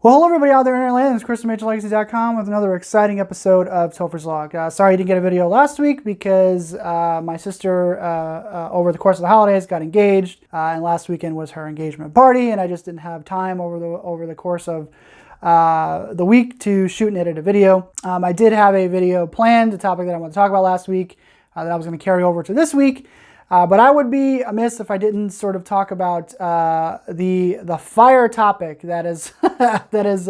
Well, hello everybody out there in Atlanta. It's Chris from HHN with another exciting episode of Topher's Vlog. Sorry I didn't get a video last week because my sister, over the course of the holidays, got engaged, and last weekend was her engagement party, and I just didn't have time over the course of the week to shoot and edit a video. I did have a video planned, the topic that I want to talk about last week, that I was going to carry over to this week. But I would be amiss if I didn't sort of talk about the fire topic that is that has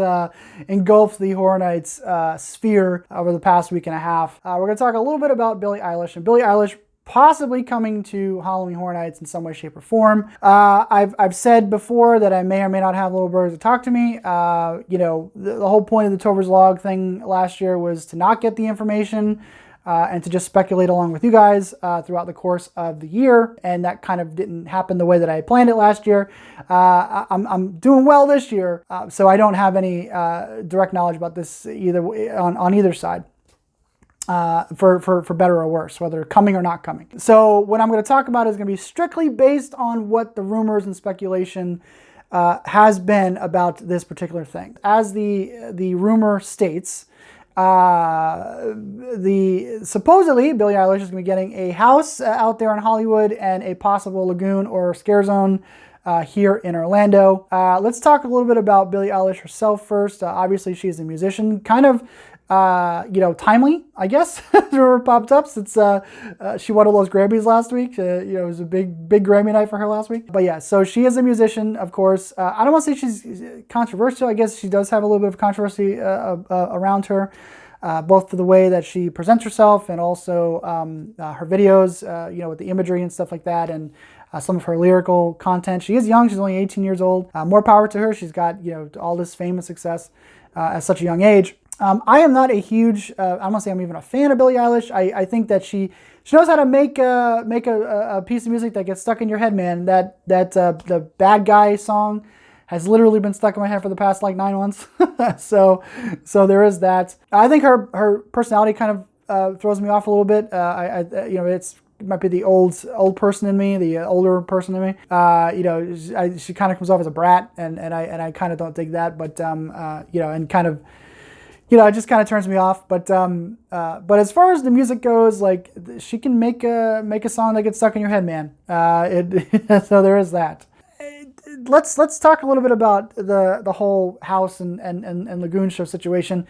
engulfed the Horror Nights sphere over the past week and a half. We're going to talk a little bit about Billie Eilish, and Billie Eilish possibly coming to Halloween Horror Nights in some way, shape, or form. I've said before that I may or may not have little birds to talk to me. You know, the whole point of the Topher's Vlog thing last year was to not get the information. And to just speculate along with you guys throughout the course of the year. And that kind of didn't happen the way that I planned it last year. I'm doing well this year, so I don't have any direct knowledge about this either on either side. For better or worse, whether coming or not coming. So what I'm going to talk about is going to be strictly based on what the rumors and speculation has been about this particular thing. As the rumor states, supposedly Billie Eilish is going to be getting a house out there in Hollywood and a possible lagoon or scare zone here in Orlando. Let's talk a little bit about Billie Eilish herself first. Obviously, she's a musician, kind of you know, timely, I guess, through her popped up since she won all those Grammys last week. You know, it was a big Grammy night for her last week. But yeah, so she is a musician, of course. I don't want to say she's controversial. I guess she does have a little bit of controversy around her, both for the way that she presents herself and also her videos, you know, with the imagery and stuff like that, and some of her lyrical content. She is young. She's only 18 years old. More power to her. She's got, you know, all this fame and success at such a young age. I am not a huge, I'm not saying I'm even a fan of Billie Eilish. I think that she knows how to make a piece of music that gets stuck in your head, man. The Bad Guy song has literally been stuck in my head for the past like 9 months. so there is that. I think her personality kind of throws me off a little bit. You know, it might be the old person in me, the older person in me. You know, she kind of comes off as a brat, and I kind of don't dig that. But you know, and kind of, you know, it just kind of turns me off. But as far as the music goes, like, she can make a song that gets stuck in your head, man. So there is that. Let's talk a little bit about the whole house and lagoon show situation.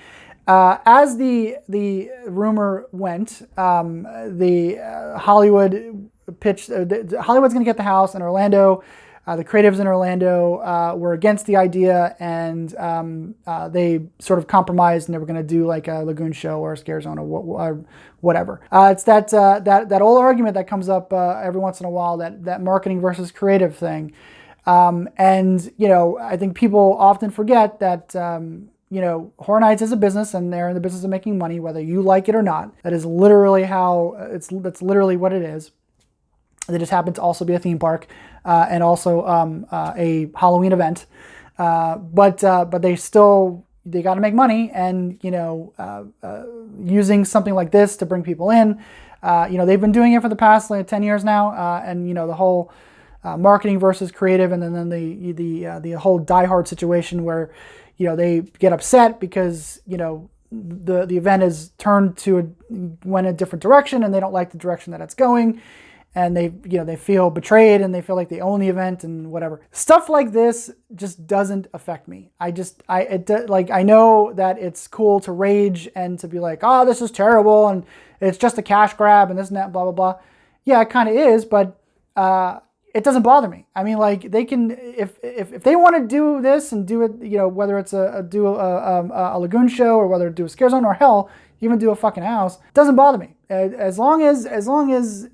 As the rumor went, the Hollywood pitched. Hollywood's going to get the house in Orlando. The creatives in Orlando were against the idea, and they sort of compromised, and they were going to do like a lagoon show or a scare zone or whatever. It's that old argument that comes up every once in a while, that marketing versus creative thing. And you know, I think people often forget that you know, Horror Nights is a business, and they're in the business of making money, whether you like it or not. That is literally that's literally what it is. They just happen to also be a theme park and also a Halloween event, but they got to make money, and you know, using something like this to bring people in, you know, they've been doing it for the past like 10 years now, and you know, the whole marketing versus creative, and then the whole diehard situation where, you know, they get upset because, you know, the event is turned went a different direction, and they don't like the direction that it's going. And they feel betrayed, and they feel like they own the event and whatever. Stuff like this just doesn't affect me. I know that it's cool to rage and to be like, oh, this is terrible, and it's just a cash grab, and this and that, blah, blah, blah. Yeah, it kind of is, but it doesn't bother me. I mean, like, they can, if they want to do this and do it, you know, whether it's a lagoon show, or whether do a scare zone, or hell, even do a fucking house, it doesn't bother me. As long as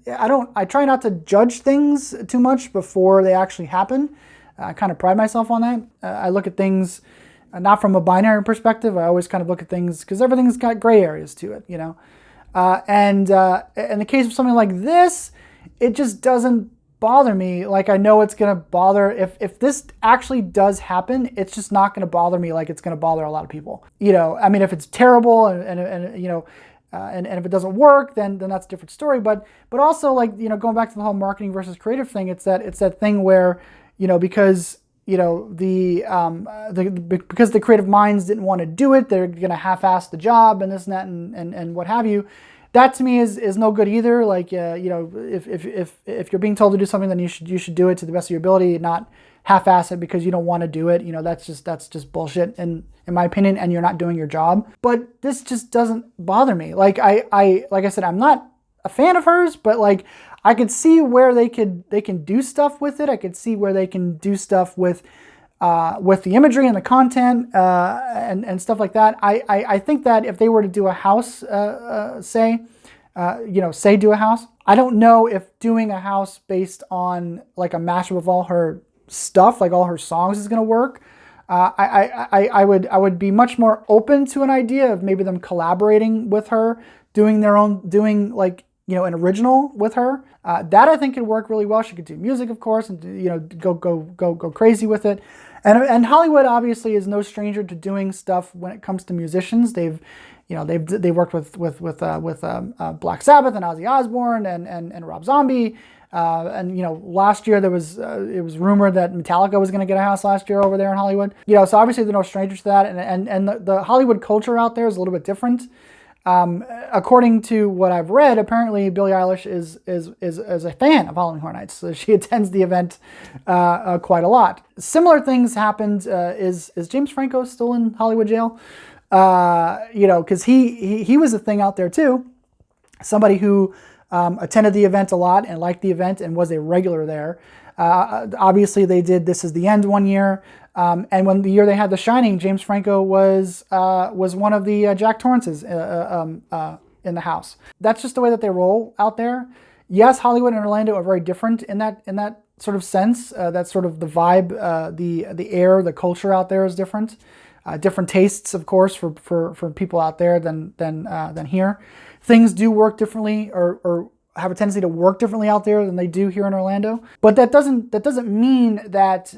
I try not to judge things too much before they actually happen. I kind of pride myself on that. I look at things not from a binary perspective. I always kind of look at things, because everything's got gray areas to it, you know. And in the case of something like this, it just doesn't bother me. Like, I know it's gonna bother, if this actually does happen, it's just not gonna bother me like it's gonna bother a lot of people. You know, I mean, if it's terrible and you know, and if it doesn't work, then that's a different story. But also, like, you know, going back to the whole marketing versus creative thing, it's that thing where, you know, because because the creative minds didn't want to do it, they're going to half-ass the job and this and that and what have you. That to me is no good either. Like, if you're being told to do something, then you should do it to the best of your ability, not half-ass it because you don't want to do it. That's just bullshit in my opinion, and you're not doing your job. But this just doesn't bother me. Like I said, I'm not a fan of hers, but like I could see where they can do stuff with it. I could see where they can do stuff with the imagery and the content and stuff like that. I think that if they were to do a house, do a house. I don't know if doing a house based on like a mashup of all her stuff, like all her songs, is going to work. I would be much more open to an idea of maybe them collaborating with her, doing an original with her. That I think could work really well. She could do music, of course, and go crazy with it. And Hollywood obviously is no stranger to doing stuff when it comes to musicians. They've worked with Black Sabbath and Ozzy Osbourne and Rob Zombie. Last year it was rumored that Metallica was going to get a house last year over there in Hollywood. So obviously they're no strangers to that. And the Hollywood culture out there is a little bit different. According to what I've read, apparently Billie Eilish is a fan of Halloween Horror Nights. So she attends the event quite a lot. Similar things happened. Is James Franco still in Hollywood jail? Because he was a thing out there too. Somebody who attended the event a lot and liked the event and was a regular there. Obviously, they did This Is the End one year. And when the year they had The Shining, James Franco was one of the Jack Torrances in the house. That's just the way that they roll out there. Yes, Hollywood and Orlando are very different in that sort of sense. That's sort of the vibe, the air, the culture out there is different. Different tastes, of course, for people out there than here. Things do work differently, or have a tendency to work differently out there than they do here in Orlando. But that doesn't mean that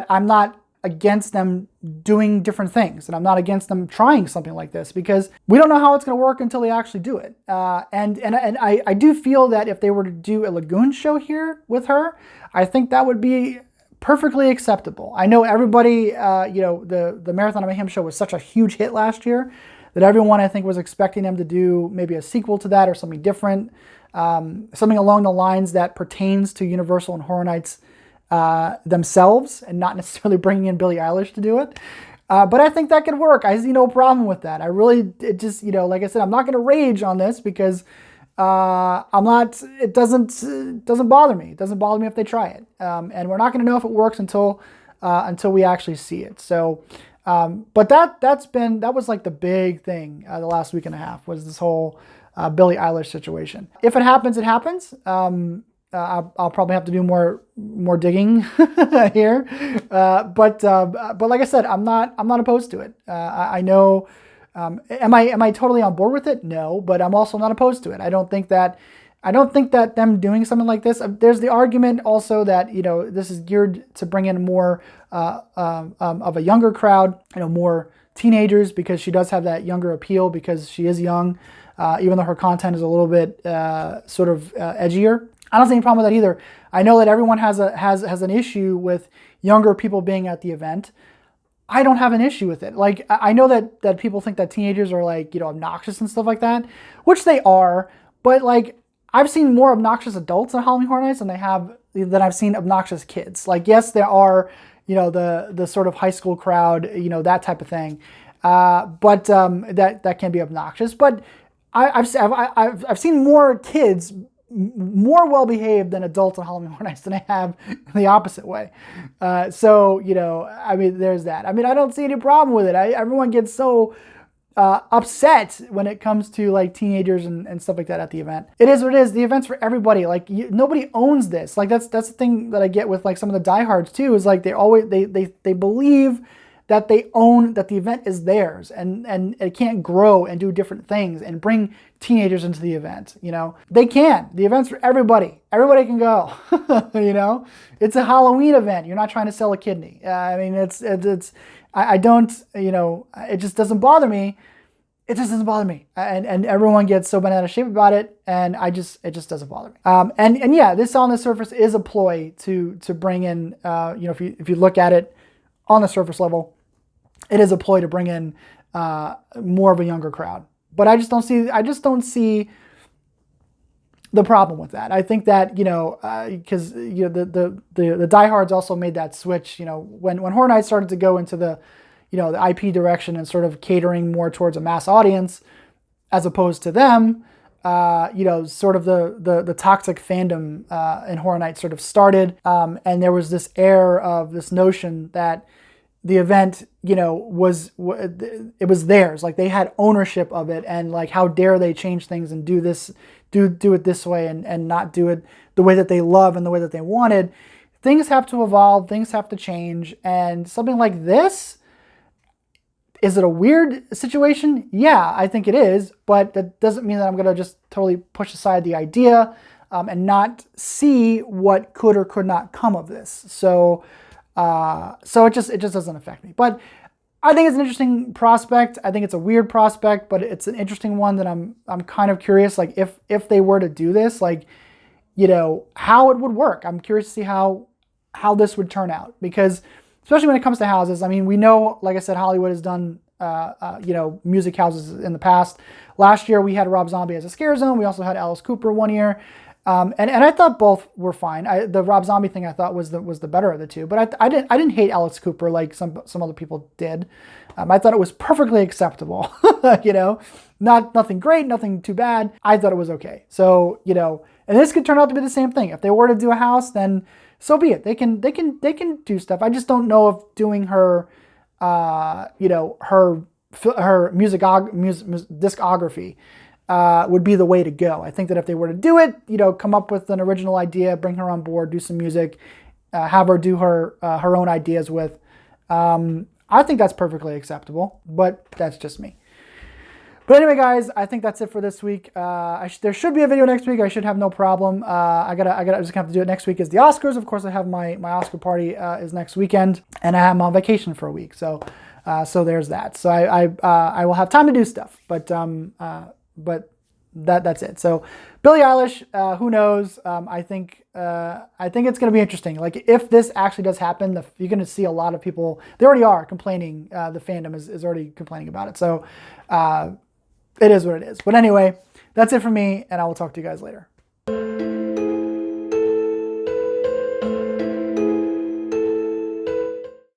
I'm not against them doing different things, and I'm not against them trying something like this, because we don't know how it's going to work until they actually do it. And I do feel that if they were to do a Lagoon show here with her, I think that would be perfectly acceptable. I know everybody, the Marathon of Mayhem show was such a huge hit last year that everyone, I think, was expecting them to do maybe a sequel to that or something different, something along the lines that pertains to Universal and Horror Nights themselves, and not necessarily bringing in Billie Eilish to do it. But I think that could work. I see no problem with that. Like I said, I'm not going to rage on this because it doesn't bother me. It doesn't bother me if they try it. And we're not going to know if it works until we actually see it. So, but that was like the big thing the last week and a half, was this whole Billie Eilish situation. If it happens, it happens. I'll probably have to do more digging here, but like I said, I'm not opposed to it. I know. Am I totally on board with it? No, but I'm also not opposed to it. I don't think that them doing something like this. There's the argument also that this is geared to bring in more of a younger crowd, more teenagers, because she does have that younger appeal because she is young, even though her content is a little bit sort of edgier. I don't see any problem with that either. I know that everyone has an issue with younger people being at the event. I don't have an issue with it. Like, I know that people think that teenagers are like, obnoxious and stuff like that, which they are, but like, I've seen more obnoxious adults at Halloween Horror Nights than I've seen obnoxious kids. Like, yes, there are, the sort of high school crowd, that type of thing. But that can be obnoxious. But I've seen more kids more well-behaved than adults on Halloween Horror Nights than I have the opposite way. There's that. I don't see any problem with it. Everyone gets so upset when it comes to like teenagers and stuff like that at the event. It is what it is. The event's for everybody. Like, nobody owns this. Like, that's the thing that I get with like some of the diehards too, is like they believe that they own, that the event is theirs, and it can't grow and do different things and bring teenagers into the event. They can. The event's for everybody. Everybody can go. It's a Halloween event. You're not trying to sell a kidney. It just doesn't bother me it just doesn't bother me. And everyone gets so bent out of shape about it, and it just doesn't bother me. And yeah, this on the surface is a ploy to bring in, if you look at it on the surface level, it is a ploy to bring in more of a younger crowd. But I just don't see the problem with that. I think that, because the diehards also made that switch, when Horror Nights started to go into the IP direction and sort of catering more towards a mass audience, as opposed to them, sort of the toxic fandom in Horror Nights sort of started, and there was this air of this notion that the event, it was theirs. Like, they had ownership of it, and like, how dare they change things and do it this way and not do it the way that they love and the way that they wanted. Things have to evolve, things have to change, and something like this, is it a weird situation? Yeah, I think it is, but that doesn't mean that I'm going to just totally push aside the idea and not see what could or could not come of this. So it just doesn't affect me. But I think it's an interesting prospect. I think it's a weird prospect, but it's an interesting one that I'm kind of curious, like, if they were to do this, like, how it would work. I'm curious to see how this would turn out, because especially when it comes to houses. I mean, we know, like I said, Hollywood has done, music houses in the past. Last year, we had Rob Zombie as a scare zone. We also had Alice Cooper one year. And I thought both were fine. The Rob Zombie thing I thought was the better of the two. But I didn't hate Alice Cooper like some other people did. I thought it was perfectly acceptable. Nothing great, nothing too bad. I thought it was okay. So, and this could turn out to be the same thing. If they were to do a house, then so be it. They can do stuff. I just don't know if doing her, her discography would be the way to go. I think that if they were to do it, come up with an original idea, bring her on board, do some music, have her do her own ideas with, I think that's perfectly acceptable. But that's just me. But anyway, guys, I think that's it for this week. There should be a video next week. I should have no problem. I just have to do it next week. Is the Oscars. Of course, I have my Oscar party is next weekend, and I am on vacation for a week. So there's that. So I will have time to do stuff. But that's it. So Billie Eilish, who knows? I think it's going to be interesting. Like, if this actually does happen, you're going to see a lot of people. They already are complaining. The fandom is already complaining about it. So. It is what it is. But anyway, that's it for me, and I will talk to you guys later.